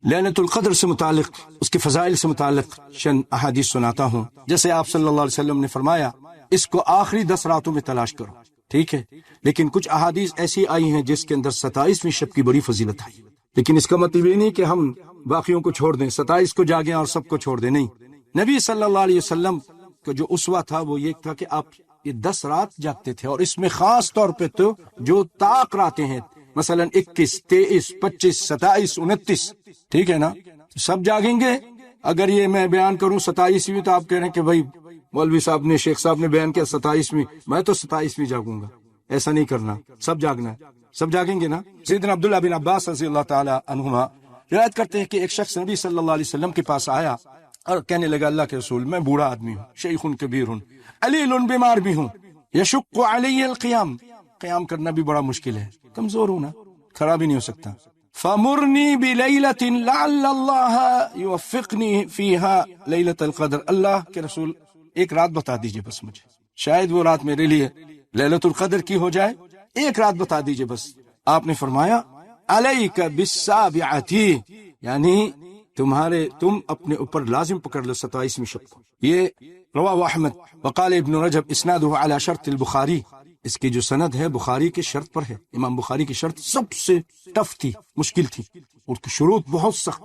لیلۃ القدر سے متعلق، اس کے فضائل سے متعلق چند احادیث سناتا ہوں. جیسے آپ صلی اللہ علیہ وسلم نے فرمایا اس کو آخری 10 راتوں میں تلاش کرو، ٹھیک ہے، لیکن کچھ احادیث ایسی آئی ہیں جس کے اندر 27ویں شب کی بڑی فضیلت ہے. لیکن اس کا مطلب یہ نہیں کہ ہم باقیوں کو چھوڑ دیں، 27 کو جاگیں اور سب کو چھوڑ دیں، نہیں. نبی صلی اللہ علیہ وسلم کا جو اسوہ تھا وہ یہ تھا کہ آپ یہ 10 رات جاگتے تھے، اور اس میں خاص طور پہ تو جو طاق راتیں ہیں، مثلا 21، 23، 25، 27، 29، ٹھیک ہے نا، سب جاگیں گے. اگر یہ میں بیان کروں 27ویں تو آپ کہہ رہے ہیں کہ بھائی مولوی صاحب نے، شیخ صاحب نے بیان کیا 27ویں، میں تو 27ویں جاگوں گا. ایسا نہیں کرنا، سب جاگنا ہے، سب جاگیں گے نا. سیدنا عبداللہ بن عباس رضی اللہ تعالی عنہما روایت کرتے ہیں کہ ایک شخص نبی صلی اللہ علیہ وسلم کے پاس آیا اور کہنے لگا اللہ کے رسول میں بوڑھا آدمی ہوں، شیخ کبیر ہوں، علیل بیمار بھی ہوں، یشق علی القیام، قیام کرنا بھی بڑا مشکل ہے، کمزور ہوں نا، کھڑا بھی نہیں ہو سکتا. فمرنی بلیلۃ لعل اللہ یوفقنی فیہا لیلۃ القدر، اللہ کے رسول ایک رات بتا دیجئے بس مجھے، شاید وہ رات میرے لیے لیلۃ القدر کی ہو جائے، ایک رات بتا دیجئے بس. آپ نے فرمایا علیک بالسابعۃ، یعنی تم اپنے اوپر لازم پکڑ لو 27ویں شب کو. یہ رواہ احمد وقال ابن رجب اسنادہ علی شرط البخاری، اس کی جو سند ہے بخاری کے شرط پر ہے. امام بخاری کی شرط سب سے ٹف تھی، مشکل تھی، اور کی شروط بہت سخت